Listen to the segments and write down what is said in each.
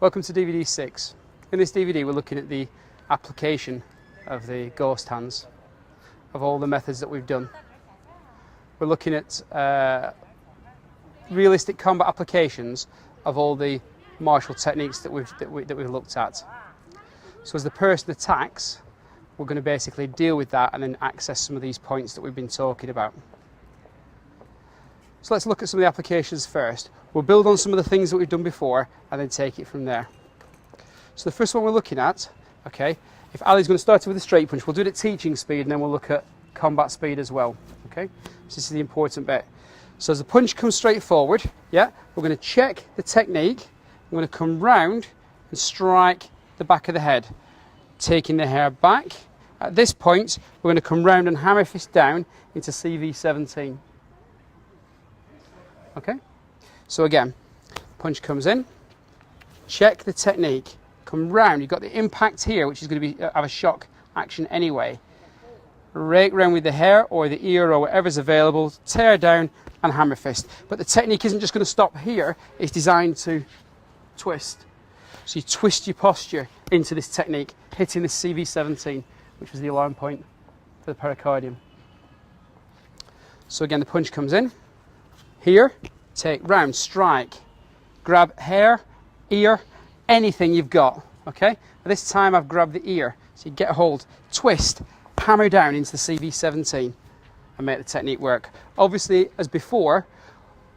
Welcome to DVD 6. In this DVD we're looking at the application of the ghost hands, of all the methods that we've done. We're looking at realistic combat applications of all the martial techniques that we've looked at. So as the person attacks, we're going to basically deal with that and then access some of these points that we've been talking about. So let's look at some of the applications first. We'll build on some of the things that we've done before and then take it from there. So the first one we're looking at, okay, if Ali's going to start with a straight punch, we'll do it at teaching speed and then we'll look at combat speed as well, okay? So this is the important bit. So as the punch comes straight forward, yeah, we're going to check the technique. I'm going to come round and strike the back of the head, taking the hair back. At this point, we're going to come round and hammer fist down into CV17. Okay, so again, punch comes in, check the technique, come round, you've got the impact here, which is going to have a shock action anyway. Rake round with the hair or the ear or whatever's available, tear down and hammer fist. But the technique isn't just going to stop here, it's designed to twist. So you twist your posture into this technique, hitting this CV17, which was the alarm point for the pericardium. So again, the punch comes in. Here, take round, strike, grab hair, ear, anything you've got, okay? This time I've grabbed the ear, so you get a hold, twist, hammer down into the CV17 and make the technique work. Obviously, as before,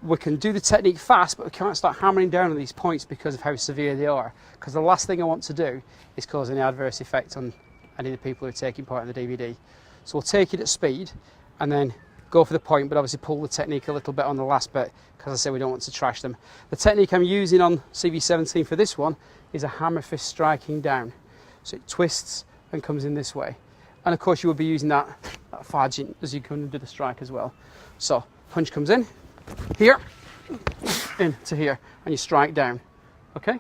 we can do the technique fast, but we can't start hammering down on these points because of how severe they are. Because the last thing I want to do is cause any adverse effect on any of the people who are taking part in the DVD. So we'll take it at speed and then go for the point, but obviously pull the technique a little bit on the last bit, because I say we don't want to trash them. The technique I'm using on CV17 for this one is a hammer fist striking down. So it twists and comes in this way. And of course you will be using that fadging as you come and do the strike as well. So punch comes in, here, into here, and you strike down, okay?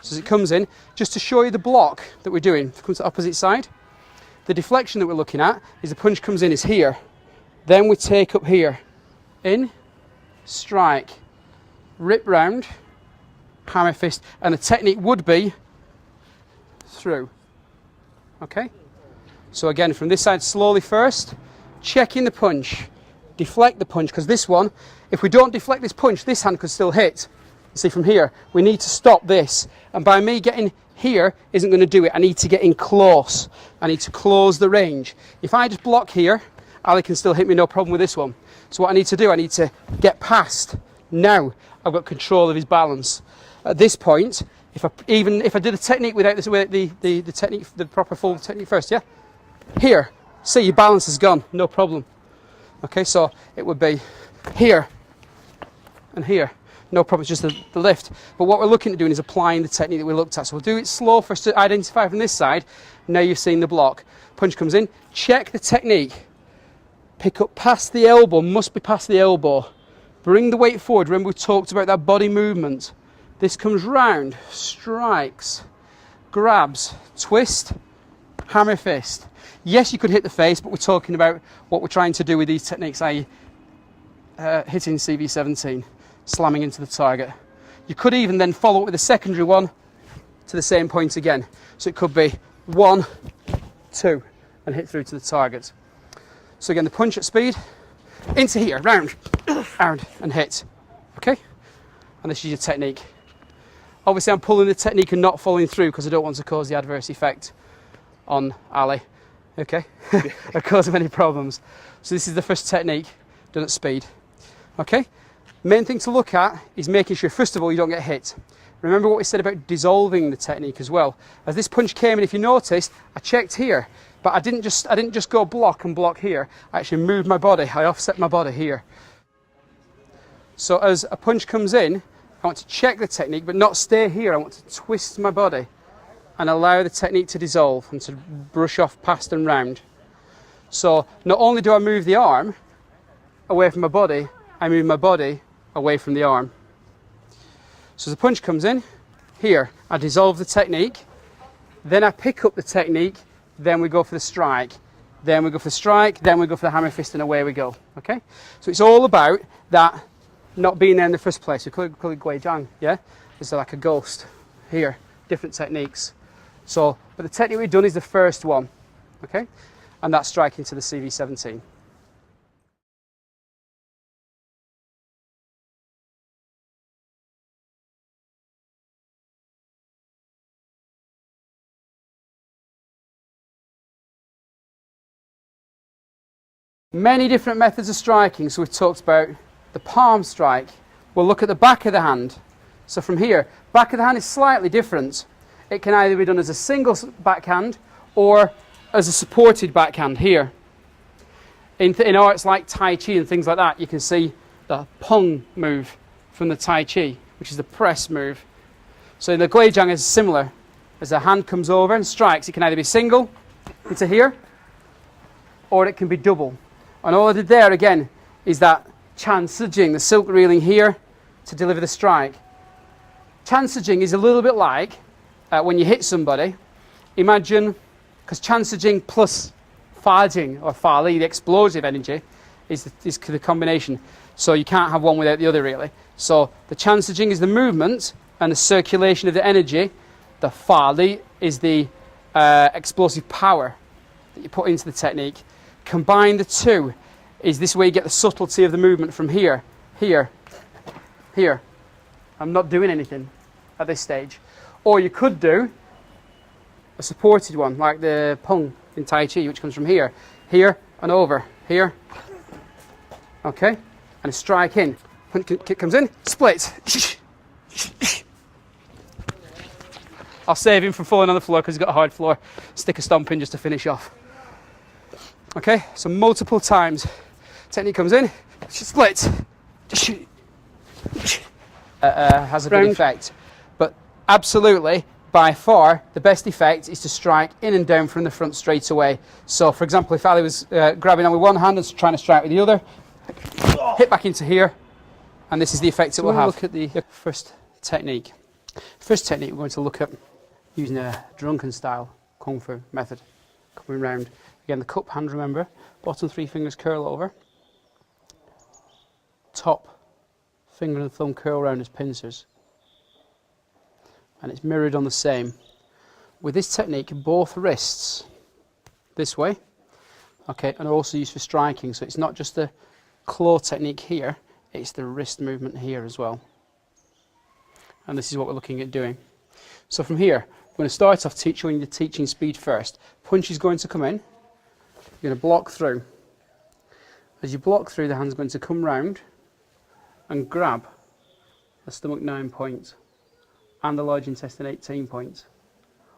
So as it comes in, just to show you the block that we're doing, if it comes to the opposite side, the deflection that we're looking at is the punch comes in is here. Then we take up here, in, strike, rip round, hammer fist, and the technique would be through, okay? So again, from this side slowly first, checking the punch, deflect the punch, because this one, if we don't deflect this punch, this hand could still hit. You see from here, we need to stop this, and by me getting here isn't going to do it. I need to get in close. I need to close the range. If I just block here, Ali can still hit me, no problem with this one. So what I need to do, I need to get past. Now I've got control of his balance. At this point, if I do the technique without this, the technique, the proper full technique first, yeah? Here, see your balance is gone, no problem. Okay, so it would be here and here, no problem, it's just the lift. But what we're looking at doing is applying the technique that we looked at. So we'll do it slow first to identify from this side. Now you've seen the block. Punch comes in, check the technique. Pick up past the elbow, must be past the elbow. Bring the weight forward. Remember we talked about that body movement. This comes round, strikes, grabs, twist, hammer fist. Yes, you could hit the face, but we're talking about what we're trying to do with these techniques, i.e. hitting CV17, slamming into the target. You could even then follow it with a secondary one to the same point again. So it could be 1, 2, and hit through to the target. So again, the punch at speed, into here, round, and hit, okay? And this is your technique. Obviously I'm pulling the technique and not following through because I don't want to cause the adverse effect on Ali, okay? Or cause him any problems. So this is the first technique done at speed, okay? Main thing to look at is making sure, first of all, you don't get hit. Remember what we said about dissolving the technique as well. As this punch came in, if you noticed, I checked here. But I didn't just go block and block here. I actually moved my body. I offset my body here. So as a punch comes in, I want to check the technique, but not stay here. I want to twist my body and allow the technique to dissolve and to brush off past and round. So not only do I move the arm away from my body, I move my body away from the arm. So as the punch comes in, here, I dissolve the technique, then I pick up the technique, then we go for the strike, then we go for the strike, then we go for the hammer fist, and away we go, okay? So it's all about that not being there in the first place. We call it Gui Zhang, yeah? It's like a ghost. here, different techniques. So, but the technique we've done is the first one, okay? And that's striking to the CV17. Many different methods of striking. So we've talked about the palm strike. We'll look at the back of the hand. So from here, back of the hand is slightly different. It can either be done as a single backhand or as a supported backhand here. In arts like Tai Chi and things like that, you can see the pong move from the Tai Chi, which is the press move. So in the Guizhang is similar. As the hand comes over and strikes, it can either be single into here or it can be double. And all I did there again is that Chan Si Jing, the silk reeling here to deliver the strike. Chan Si Jing is a little bit like when you hit somebody. Imagine, because Chan Si Jing plus Fa Jing or Fa Li, the explosive energy, is the combination. So you can't have one without the other really. So the Chan Si Jing is the movement and the circulation of the energy. The Fa Li is the explosive power that you put into the technique. Combine the two is this way you get the subtlety of the movement from here, here, here. I'm not doing anything at this stage. Or you could do a supported one like the pong in Tai Chi, which comes from here, here and over, here. Okay, and a strike in. When kick comes in, split. I'll save him from falling on the floor because he's got a hard floor. Stick a stomp in just to finish off. Okay, so multiple times. Technique comes in, split. Has a good effect. But absolutely, by far, the best effect is to strike in and down from the front straight away. So, for example, if Ali was grabbing on with one hand and trying to strike with the other, hit back into here, and this is the effect it will have. Look at the first technique. First technique we're going to look at using a drunken style Kung Fu method. Coming round. Again, the cup hand, remember, bottom three fingers curl over, top finger and thumb curl round as pincers, and it's mirrored on the same. With this technique, both wrists this way, okay, and are also used for striking, so it's not just the claw technique here, it's the wrist movement here as well. And this is what we're looking at doing. So from here, we're going to start off showing the teaching speed first. Punch is going to come in. You're going to block through. As you block through, the hand's going to come round and grab the stomach 9 points and the large intestine 18 points.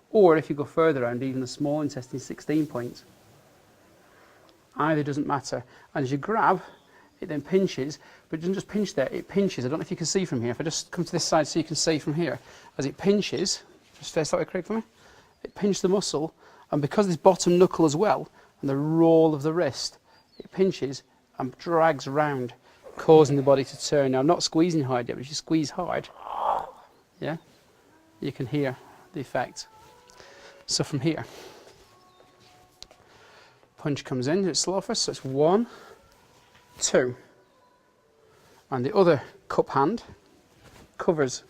Or if you go further around, even the small intestine 16 points. Either doesn't matter. And as you grab, it then pinches, but it doesn't just pinch there, it pinches. I don't know if you can see from here. If I just come to this side so you can see from here. As it pinches, just face that way, Craig, for me. It pinches the muscle, and because this bottom knuckle as well, and the roll of the wrist, it pinches and drags round, causing the body to turn. Now, I'm not squeezing hard yet, but if you squeeze hard, yeah, you can hear the effect. So from here, punch comes in, do it slow first, so it's 1, 2, and the other cup hand covers.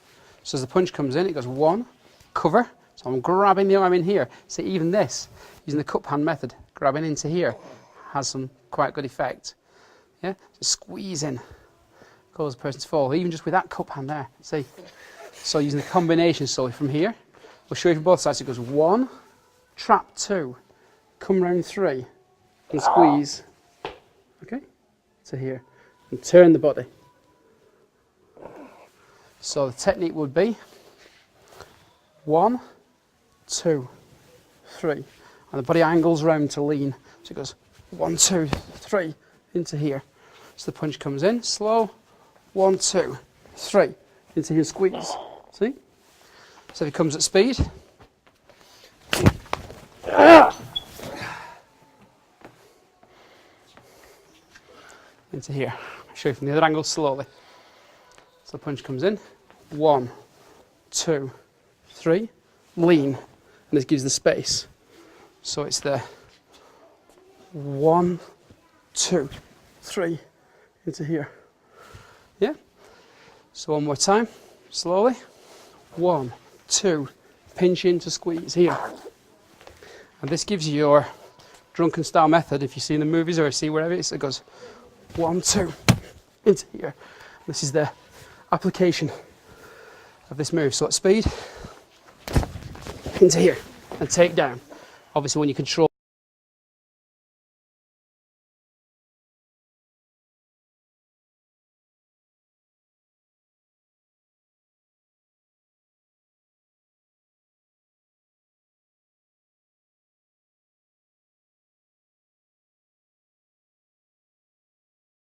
So as the punch comes in, it goes 1, cover, so I'm grabbing the arm in here. So even this, using the cup hand method, grabbing into here, has some quite good effect. Yeah, so squeeze in, cause the person to fall, even just with that cup hand there, see? So using the combination, so from here, we'll show you from both sides, it goes 1, trap 2, come round 3, and squeeze, okay, to here, and turn the body. So the technique would be 1, 2, 3, and the body angles round to lean. So it goes 1, 2, 3 into here. So the punch comes in, slow, 1, 2, 3 into here, squeeze. See? So if it comes at speed, into here. I'll show you from the other angle slowly. So the punch comes in, 1, 2, 3, lean, and this gives the space. So it's the 1, 2, 3 into here. Yeah? So one more time, slowly. 1, 2, pinch in to squeeze here. And this gives you your drunken style method. If you see in the movies or see wherever it goes 1, 2 into here. This is the application of this move. So at speed, into here and take down. Obviously when you control